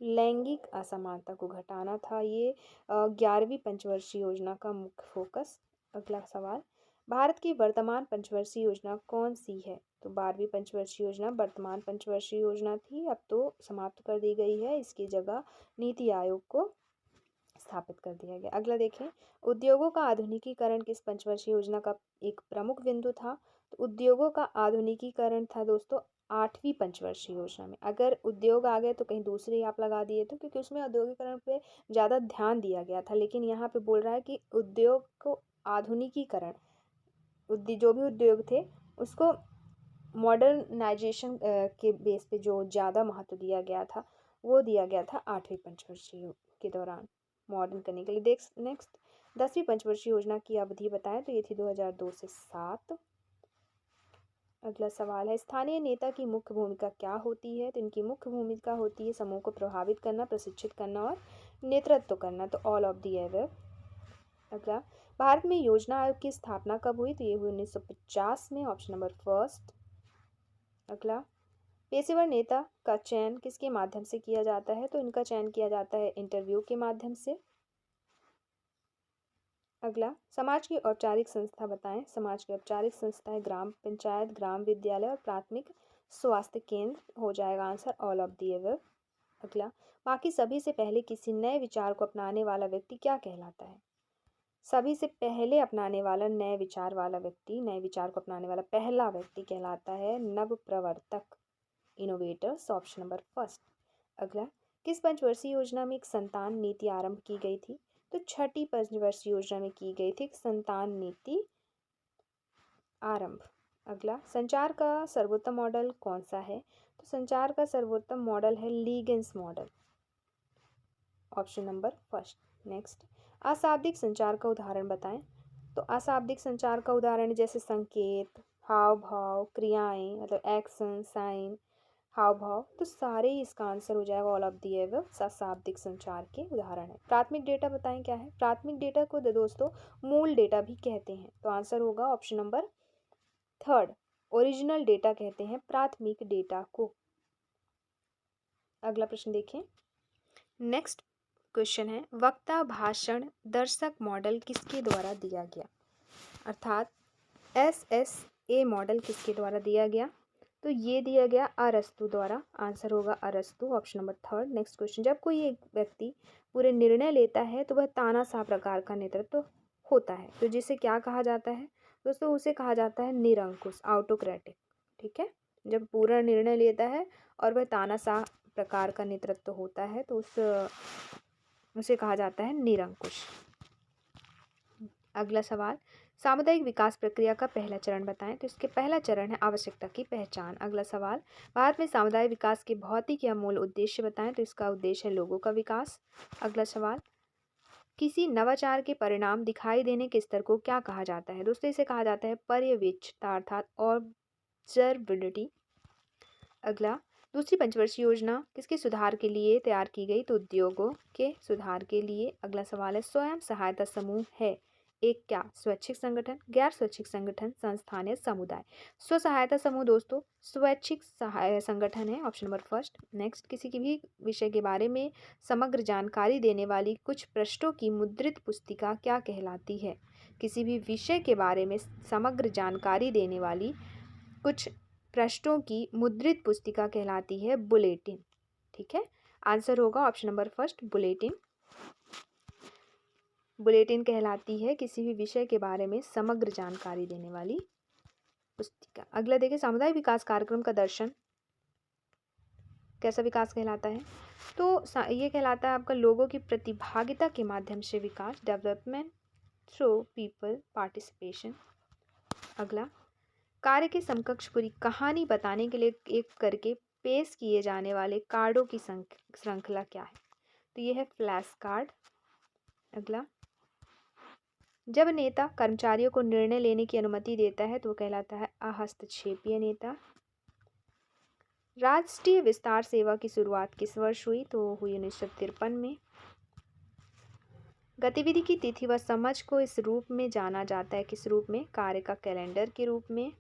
लैंगिक असमानता को घटाना था ये 11वीं पंचवर्षीय योजना का मुख्य फोकस। अगला सवाल, भारत की वर्तमान पंचवर्षीय योजना कौन सी है? तो 12वीं पंचवर्षीय योजना वर्तमान पंचवर्षीय योजना थी, अब तो समाप्त कर दी गई है। इसकी जगह नीति आयोग को स्थापित कर दिया गया। अगला देखें, उद्योगों का आधुनिकीकरण किस पंचवर्षीय योजना का एक प्रमुख बिंदु था? तो उद्योगों का आधुनिकीकरण था दोस्तों 8वीं पंचवर्षीय योजना में। अगर उद्योग आ गए तो कहीं दूसरे ही आप लगा दिए थे, क्योंकि उसमें औद्योगिकरण पे ज़्यादा ध्यान दिया गया था। लेकिन यहाँ पे बोल रहा है कि उद्योग को आधुनिकीकरण, जो भी उद्योग थे उसको मॉडर्नाइजेशन के बेस पे जो ज़्यादा महत्व दिया गया था वो दिया गया था 8वीं पंचवर्षीय के दौरान मॉडर्न करने के लिए। देख नेक्स्ट, 10वीं पंचवर्षीय योजना की अवधि बताएं। तो ये थी 2002 से 7। अगला सवाल है, स्थानीय नेता की मुख्य भूमिका क्या होती है? तो इनकी मुख्य भूमिका होती है समूह को प्रभावित करना, प्रशिक्षित करना और नेतृत्व करना। तो ऑल ऑफ दी एबव। अगला, भारत में योजना आयोग की स्थापना कब हुई? तो ये हुई 1950 में। Option number first. अगला, पेशेवर नेता का चयन किसके माध्यम से किया जाता है? तो इनका चयन किया जाता है इंटरव्यू के माध्यम से। अगला, समाज की औपचारिक संस्था बताएं। समाज की औपचारिक संस्थाएं ग्राम पंचायत, ग्राम विद्यालय और प्राथमिक स्वास्थ्य केंद्र हो जाएगा answer, all of the above. अगला, बाकी सभी से पहले किसी नए विचार को अपनाने वाला व्यक्ति क्या कहलाता है? सभी से पहले अपनाने वाला नए विचार वाला व्यक्ति, नए विचार को अपनाने वाला पहला व्यक्ति कहलाता है नव प्रवर्तक, इनोवेटर्स। Option number first. अगला, किस पंचवर्षीय योजना में एक संतान नीति आरंभ की गई थी? तो 6ठी पंचवर्षीय योजना में की गई थी संतान नीति आरंभ। अगला, संचार का सर्वोत्तम मॉडल कौन सा है? तो संचार का सर्वोत्तम मॉडल है Leagans model, option number first. Next, अशाब्दिक संचार का उदाहरण बताएं। तो अशाब्दिक संचार का उदाहरण जैसे संकेत, हाव भाव, क्रियाएं, मतलब एक्शन, साइन, हाव भाव, तो सारे ही इसका आंसर हो जाएगा ऑल ऑफ दी एबव। अशाब्दिक संचार के उदाहरण है। प्राथमिक डेटा बताएं क्या है? प्राथमिक डेटा को दोस्तों मूल डेटा भी कहते हैं। तो आंसर होगा option number third, original data कहते हैं प्राथमिक डेटा को। अगला प्रश्न देखें। नेक्स्ट क्वेश्चन है, वक्ता, भाषण, दर्शक मॉडल किसके द्वारा दिया गया? अर्थात SSA मॉडल किसके द्वारा दिया गया? तो ये दिया गया अरस्तु द्वारा। आंसर होगा अरस्तु, option number third. Next question, जब कोई एक व्यक्ति पूरे निर्णय लेता है तो वह तानाशाह प्रकार का नेतृत्व होता है, तो जिसे क्या कहा जाता है दोस्तों? उसे कहा जाता है निरंकुश, ऑटोक्रेटिक। ठीक है, जब पूरा निर्णय लेता है और वह तानाशाह प्रकार का नेतृत्व होता है तो उसे कहा जाता है निरंकुश। अगला सवाल, सामुदायिक विकास प्रक्रिया का पहला चरण बताएं। तो इसके पहला चरण है आवश्यकता की पहचान। अगला सवाल, भारत में सामुदायिक विकास के भौतिक या मूल उद्देश्य बताएं। तो इसका उद्देश्य है लोगों का विकास। अगला सवाल, किसी नवाचार के परिणाम दिखाई देने के स्तर को क्या कहा जाता है? दोस्तों इसे कहा जाता है पर्यवेक्षता अर्थात ऑब्जर्वेबिलिटी। अगला, दूसरी पंचवर्षीय योजना किसके सुधार के लिए तैयार की गई? तो उद्योगों के सुधार के लिए। अगला सवाल है, स्वयं सहायता समूह है एक क्या? स्वैच्छिक संगठन, गैर स्वैच्छिक संगठन, संस्थान या समुदाय? स्व सहायता समूह दोस्तों स्वैच्छिक सहाय संगठन है, ऑप्शन नंबर फर्स्ट। नेक्स्ट, किसी की भी विषय के बारे में समग्र जानकारी देने वाली कुछ पृष्ठों की मुद्रित पुस्तिका क्या कहलाती है? किसी भी विषय के बारे में समग्र जानकारी देने वाली कुछ पृष्ठों की मुद्रित पुस्तिका कहलाती है बुलेटिन। ठीक है, आंसर होगा option number first, bulletin. Bulletin कहलाती है किसी भी विषय के बारे में समग्र जानकारी देने वाली पुस्तिका। अगला देखिए, सामुदायिक विकास कार्यक्रम का दर्शन कैसा विकास कहलाता है? तो ये कहलाता है आपका लोगों की प्रतिभागिता के माध्यम से विकास, डेवलपमेंट थ्रू पीपल पार्टिसिपेशन। अगला, कार्य के समकक्ष पूरी कहानी बताने के लिए एक करके पेश किए जाने वाले कार्डों की श्रृंखला क्या है? तो ये है फ्लैश कार्ड। अगला, जब नेता कर्मचारियों को निर्णय लेने की अनुमति देता है तो वो कहलाता है अहस्तक्षेपीय नेता। राष्ट्रीय विस्तार सेवा की शुरुआत किस वर्ष हुई? तो हुई 1953 में। गतिविधि की तिथि व समझ को इस रूप में जाना जाता है, किस रूप में? कार्य का कैलेंडर के रूप में।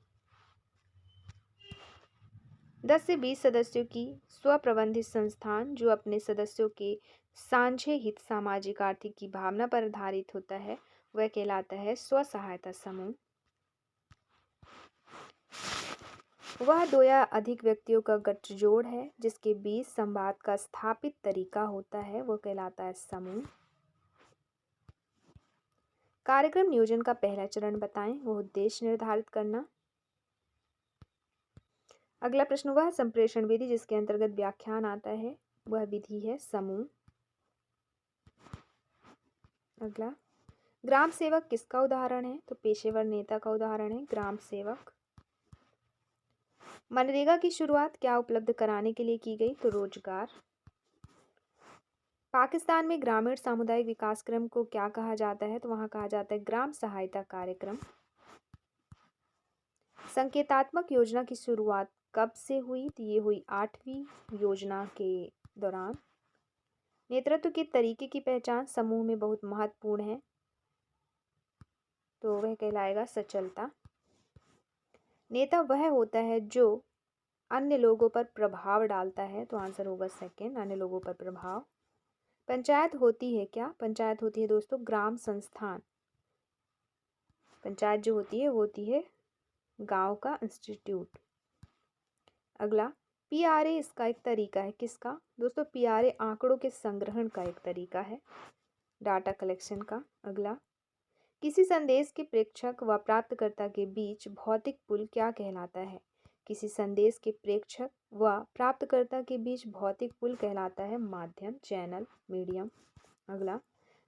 10 से 20 सदस्यों की स्वप्रबंधित संस्थान जो अपने सदस्यों के साझे हित, सामाजिक आर्थिक की भावना पर आधारित होता है, वह कहलाता है स्व सहायता समूह। वह 2 या अधिक व्यक्तियों का गठजोड़ है जिसके बीच संवाद का स्थापित तरीका होता है, वो कहलाता है समूह। कार्यक्रम नियोजन का पहला चरण बताएं, वो उद्देश्य निर्धारित करना। अगला प्रश्न, वह संप्रेषण विधि जिसके अंतर्गत व्याख्यान आता है, वह विधि है समूह। अगला, ग्राम सेवक किसका उदाहरण है? तो पेशेवर नेता का उदाहरण है ग्राम सेवक। मनरेगा की शुरुआत क्या उपलब्ध कराने के लिए की गई? तो रोजगार। पाकिस्तान में ग्रामीण सामुदायिक विकास क्रम को क्या कहा जाता है? तो वहां कहा जाता है ग्राम सहायता कार्यक्रम। संकेतात्मक योजना की शुरुआत कब से हुई? तो ये हुई 8वीं योजना के दौरान। नेतृत्व के तरीके की पहचान समूह में बहुत महत्वपूर्ण है, तो वह कहलाएगा सचलता। नेता वह होता है जो अन्य लोगों पर प्रभाव डालता है, तो आंसर होगा सेकंड, अन्य लोगों पर प्रभाव। पंचायत होती है क्या? पंचायत होती है दोस्तों ग्राम संस्थान। पंचायत जो होती है वो होती है गांव का इंस्टीट्यूट। अगला, पीआरए इसका एक तरीका है, किसका? दोस्तों पीआरए आंकड़ों के संग्रहण का एक तरीका है, डाटा कलेक्शन का। अगला, किसी संदेश के प्रेषक व प्राप्तकर्ता के बीच भौतिक पुल क्या कहलाता है? किसी संदेश के प्रेषक व प्राप्तकर्ता के बीच भौतिक पुल कहलाता है माध्यम, चैनल, मीडियम। अगला,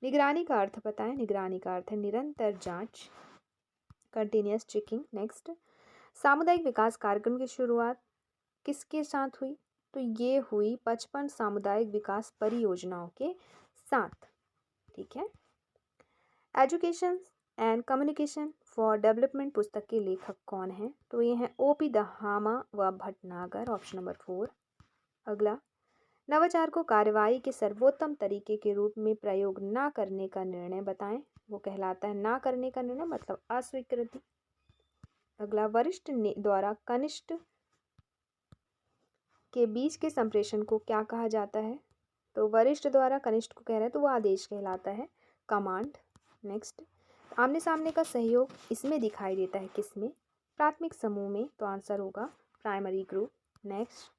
निगरानी का अर्थ बताएं। निगरानी का अर्थ है निरंतर जांच, कंटिन्यूअस चेकिंग। नेक्स्ट, सामुदायिक विकास कार्यक्रम की शुरुआत किसके साथ हुई? तो ये हुई 55 सामुदायिक विकास परियोजनाओं के साथ। ठीक है। Education and communication for development पुस्तक के लेखक कौन हैं? तो ये हैं ओपी दहामा व भटनागर, ऑप्शन नंबर 4। अगला, नवाचार को कार्यवाही के सर्वोत्तम तरीके के रूप में प्रयोग ना करने का निर्णय बताएं, वो कहलाता है ना करने का निर्णय, मतलब अस्वीकृति। अगला, वरिष्ठ द्वारा कनिष्ठ के बीच के संप्रेषण को क्या कहा जाता है? तो वरिष्ठ द्वारा कनिष्ठ को कह रहे हैं तो वो आदेश कहलाता है कमांड। नेक्स्ट, आमने सामने का सहयोग इसमें दिखाई देता है, किसमें? प्राथमिक समूह में, तो आंसर होगा प्राइमरी ग्रुप। नेक्स्ट,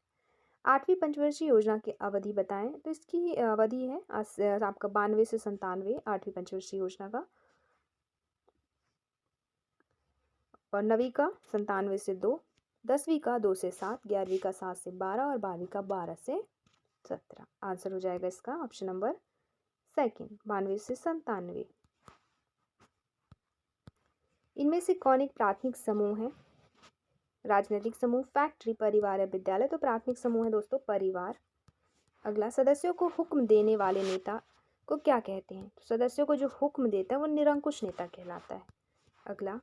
8वीं पंचवर्षीय योजना की अवधि बताएं, तो इसकी अवधि है आपका 92 से 97, 8वीं पंचवर्षीय योजना का। और 9वीं का 97 से 2, 10वीं का 2 से 7, 11वीं का 7 से 12 और 12वीं का 12 से 17। आंसर हो जाएगा इसका ऑप्शन नंबर सेकंड, 92 से 97। इनमें से कौन एक प्राथमिक समूह है? राजनीतिक समूह, फैक्ट्री, परिवार या विद्यालय? तो प्राथमिक समूह है दोस्तों परिवार। अगला, सदस्यों को हुक्म देने वाले नेता को क्या कहते हैं? तो सदस्यों को जो हुक्म देता है वो निरंकुश नेता कहलाता है। अगला,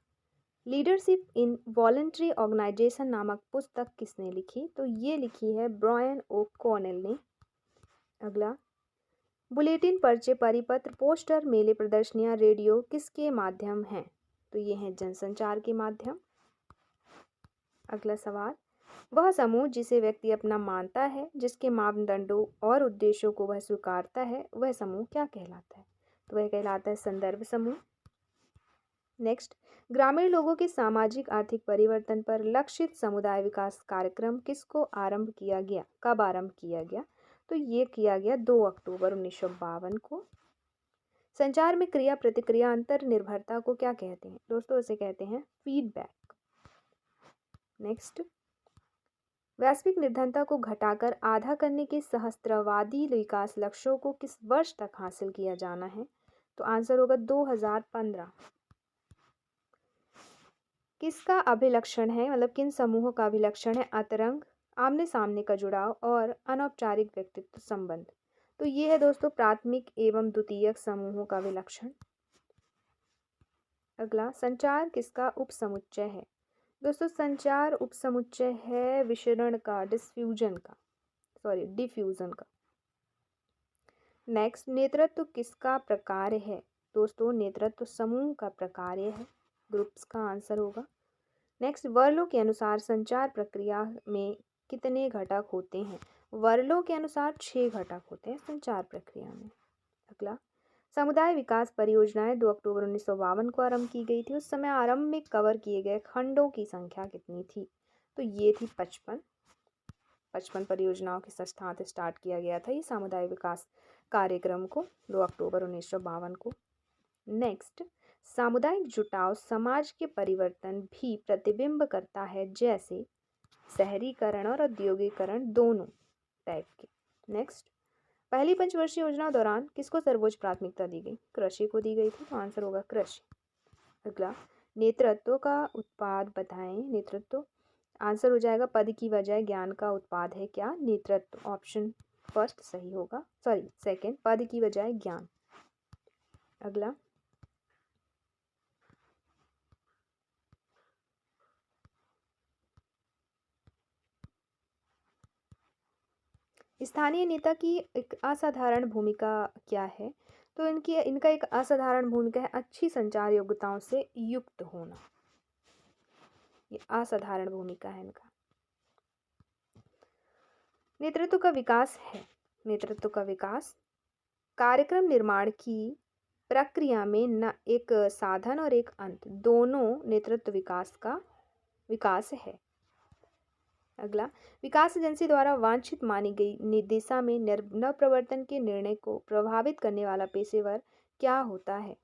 लीडरशिप इन वॉलंटरी ऑर्गेनाइजेशन नामक पुस्तक किसने लिखी? तो ये लिखी है ब्रायन ओ कॉनेल ने। अगला, बुलेटिन, पर्चे, परिपत्र, पोस्टर, मेले, प्रदर्शनियां, रेडियो किसके माध्यम हैं? तो ये हैं जनसंचार के माध्यम। अगला सवाल, वह समूह जिसे व्यक्ति अपना मानता है, जिसके मापदंडों और उद्देश्यों को वह स्वीकारता है, वह समूह क्या कहलाता है? तो वह कहलाता है संदर्भ समूह। नेक्स्ट, ग्रामीण लोगों के सामाजिक आर्थिक परिवर्तन पर लक्षित समुदाय विकास कार्यक्रम किसको आरंभ किया गया, कब आरंभ किया गया? तो ये किया गया 2 अक्टूबर 1952 को। संचार में क्रिया प्रतिक्रिया अंतर निर्भरता को क्या कहते हैं दोस्तों? इसे कहते हैं फीडबैक। नेक्स्ट, वैश्विक निर्धनता को घटाकर आधा करने के सहस्त्रवादी विकास लक्ष्यों को किस वर्ष तक हासिल किया जाना है? तो आंसर होगा 2015। किसका अभिलक्षण है, मतलब किन समूहों का अभिलक्षण है? अंतरंग, आमने सामने का जुड़ाव और अनौपचारिक व्यक्तित्व संबंध। तो ये है दोस्तों प्राथमिक एवं द्वितीयक समूहों का अभिलक्षण। अगला, संचार किसका उपसमुच्चय है? दोस्तों संचार उपसमुच्चय है विशरण का, डिफ्यूजन का। नेक्स्ट, नेतृत्व किसका प्रकार है? दोस्तों नेतृत्व समूह का प्रकार है, ग्रुप्स का आंसर होगा। नेक्स्ट, वर्लों के अनुसार संचार प्रक्रिया में कितने घटक होते हैं? वर्लों के अनुसार 6 घटक होते हैं संचार प्रक्रिया में। अगला, समुदाय विकास परियोजनाएं 2 अक्टूबर 1952 को आरंभ की गई थी। उस समय आरंभ में कवर किए गए खंडों की संख्या कितनी थी? तो ये थी 55 परियोजनाओं के साथ स्टार्ट किया गया था ये सामुदायिक विकास कार्यक्रम को 2 अक्टूबर 1952 को। नेक्स्ट, सामुदायिक जुटाव समाज के परिवर्तन भी प्रतिबिंब करता है, जैसे शहरीकरण और औद्योगिकरण दोनों टाइप के। नेक्स्ट, पहली पंचवर्षीय योजना दौरान किसको सर्वोच्च प्राथमिकता दी गई? कृषि को दी गई थी, तो आंसर होगा कृषि। अगला, नेतृत्व का उत्पाद बताएं। नेतृत्व आंसर हो जाएगा पद की बजाय ज्ञान का उत्पाद है क्या? नेतृत्व। ऑप्शन फर्स्ट सही होगा, सेकंड, पद की बजाय ज्ञान। अगला, स्थानीय नेता की एक असाधारण भूमिका क्या है? तो इनका एक असाधारण भूमिका है अच्छी संचार योग्यताओं से युक्त होना। ये असाधारण भूमिका है इनका। नेतृत्व का विकास है। नेतृत्व का विकास कार्यक्रम निर्माण की प्रक्रिया में न एक साधन और एक अंत, दोनों नेतृत्व विकास का विकास है। अगला, विकास एजेंसी द्वारा वांछित मानी गई दिशा में नवप्रवर्तन के निर्णय को प्रभावित करने वाला पेशेवर क्या होता है?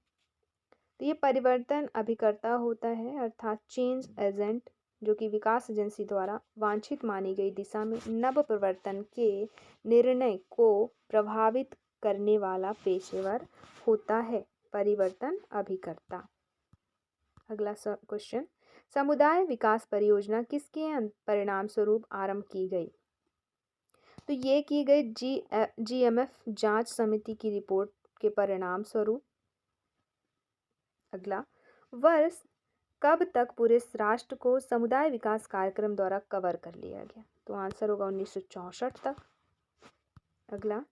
तो ये परिवर्तन अभिकर्ता होता है, अर्थात चेंज एजेंट, जो कि विकास एजेंसी द्वारा वांछित मानी गई दिशा में नव प्रवर्तन के निर्णय को प्रभावित करने वाला पेशेवर होता है, परिवर्तन अभिकर्ता। अगला क्वेश्चन, समुदाय विकास परियोजना किसके परिणाम स्वरूप आरंभ की गई? तो ये की गई GMF जांच समिति की रिपोर्ट के परिणाम स्वरूप। अगला, वर्ष कब तक पूरे राष्ट्र को समुदाय विकास कार्यक्रम द्वारा कवर कर लिया गया? तो आंसर होगा 1964 तक। अगला,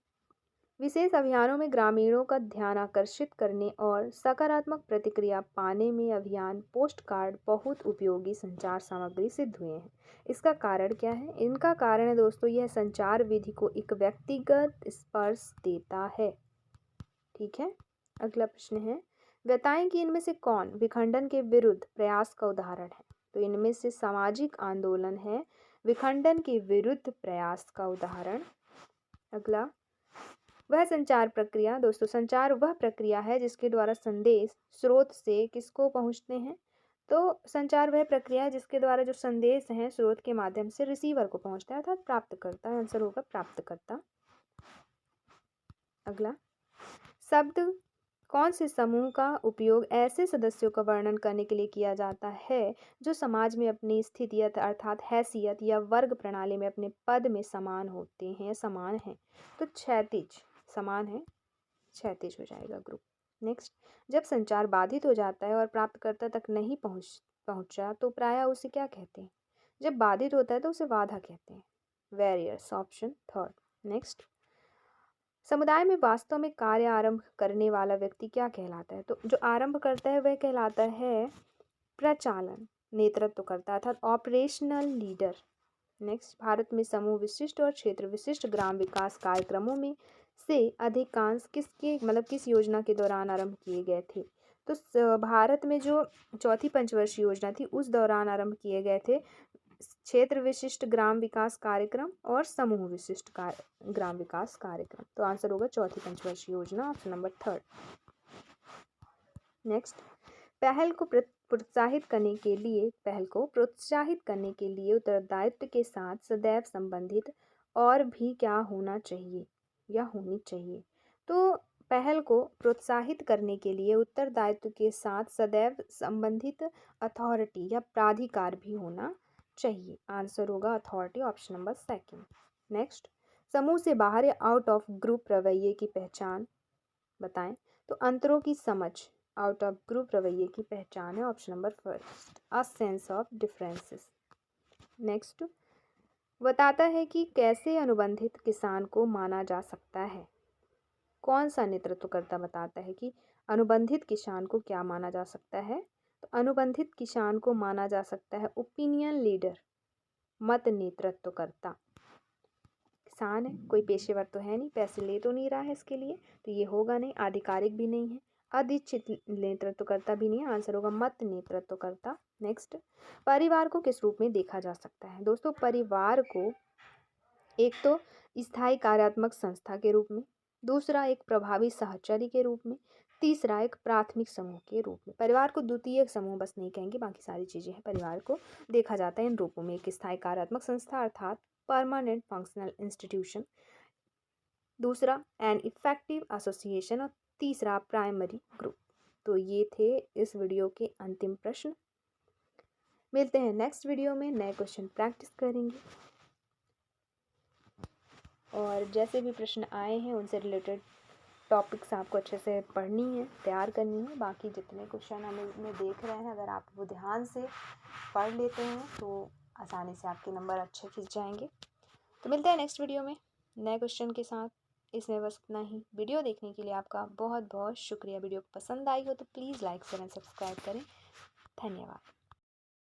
विशेष अभियानों में ग्रामीणों का ध्यान आकर्षित करने और सकारात्मक प्रतिक्रिया पाने में अभियान पोस्ट कार्ड बहुत उपयोगी संचार सामग्री सिद्ध हुए हैं। इसका कारण क्या है? इनका कारण है दोस्तों यह संचार विधि को एक व्यक्तिगत स्पर्श देता है। ठीक है, अगला प्रश्न है, बताएं कि इनमें से कौन विखंडन के विरुद्ध प्रयास का उदाहरण है? तो इनमें से सामाजिक आंदोलन है विखंडन के विरुद्ध प्रयास का उदाहरण। अगला, वह संचार प्रक्रिया, दोस्तों संचार वह प्रक्रिया है जिसके द्वारा संदेश स्रोत से किसको पहुंचते हैं? तो संचार वह प्रक्रिया है जिसके द्वारा जो संदेश हैं स्रोत के माध्यम से रिसीवर को पहुंचता है, अर्थात प्राप्तकर्ता। आंसर होगा प्राप्तकर्ता। अगला, शब्द कौन से समूह का उपयोग ऐसे सदस्यों का वर्णन करने के लिए किया जाता है जो समाज में अपनी स्थिति अर्थात हैसियत या वर्ग प्रणाली में अपने पद में समान होते हैं, समान हैं? तो क्षैतिज, समान है, क्षैतिज हो जाएगा ग्रुप। नेक्स्ट, जब संचार बाधित हो जाता है और प्राप्तकर्ता तक नहीं पहुंचा तो प्रायः उसे क्या कहते हैं? जब बाधित होता है तो उसे बाधा कहते हैं, बैरियर्स। Option third. नेक्स्ट, समुदाय में वास्तव में कार्य आरंभ करने वाला व्यक्ति क्या कहलाता है? तो जो आरंभ करता है वह कहलाता है प्रचालन, नेतृत्व करता है, अर्थात ऑपरेशनल लीडर। नेक्स्ट, भारत में समूह विशिष्ट और क्षेत्र विशिष्ट ग्राम विकास कार्यक्रमों में से अधिकांश किस योजना के दौरान आरंभ किए गए थे? तो भारत में जो चौथी पंचवर्षीय योजना थी उस दौरान आरंभ किए गए थे क्षेत्र विशिष्ट ग्राम विकास कार्यक्रम और समूह विशिष्ट ग्राम विकास कार्यक्रम। तो आंसर होगा चौथी पंचवर्षीय योजना, ऑप्शन नंबर थर्ड। नेक्स्ट, पहल को प्रोत्साहित करने के लिए उत्तरदायित्व के साथ सदैव संबंधित और भी क्या होना चाहिए या होनी चाहिए? तो पहल को प्रोत्साहित करने के लिए उत्तरदायित्व के साथ सदैव संबंधित अथॉरिटी या प्राधिकार भी होना चाहिए। आंसर होगा authority, option number second. Next, समूह से बाहर या आउट ऑफ ग्रुप रवैये की पहचान बताएं। तो अंतरों की समझ आउट ऑफ ग्रुप रवैये की पहचान है, option number first, a sense of differences. Next, बताता है कि कैसे अनुबंधित किसान को माना जा सकता है। कौन सा नेतृत्वकर्ता बताता है कि अनुबंधित किसान को क्या माना जा सकता है? तो अनुबंधित किसान को माना जा सकता है ओपिनियन लीडर, मत नेतृत्वकर्ता। किसान है, कोई पेशेवर तो है नहीं, पैसे ले तो नहीं रहा है इसके लिए, तो ये होगा नहीं। आधिकारिक भी नहीं है, अधिचित नेतृत्वकर्ता भी नहीं है, आंसर होगा मत नेतृत्वकर्ता। नेक्स्ट, परिवार को किस रूप में देखा जा सकता है? दोस्तों, परिवार को एक तो स्थायी कार्यात्मक संस्था के रूप में, दूसरा एक प्रभावी सहचर्य के रूप में, तीसरा एक प्राथमिक समूह के रूप में। परिवार को द्वितीय समूह बस नहीं कहेंगे, बाकी सारी चीज़ें हैं। परिवार को देखा जाता है इन रूपों में, एक स्थायी कार्यात्मक संस्था अर्थात परमानेंट फंक्शनल इंस्टीट्यूशन, दूसरा एन इफेक्टिव एसोसिएशन और तीसरा प्राइमरी ग्रुप। तो ये थे इस वीडियो के अंतिम प्रश्न। मिलते हैं नेक्स्ट वीडियो में, नए क्वेश्चन प्रैक्टिस करेंगे और जैसे भी प्रश्न आए हैं उनसे रिलेटेड टॉपिक्स आपको अच्छे से पढ़नी है, तैयार करनी है। बाकी जितने क्वेश्चन हम इसमें देख रहे हैं, अगर आप वो ध्यान से पढ़ लेते हैं तो आसानी से आपके नंबर अच्छे खिंच जाएंगे। तो मिलते हैं नेक्स्ट वीडियो में नए क्वेश्चन के साथ। इसमें बस इतना ही। वीडियो देखने के लिए आपका बहुत बहुत शुक्रिया। वीडियो पसंद आई हो तो please like share and subscribe करें। धन्यवाद।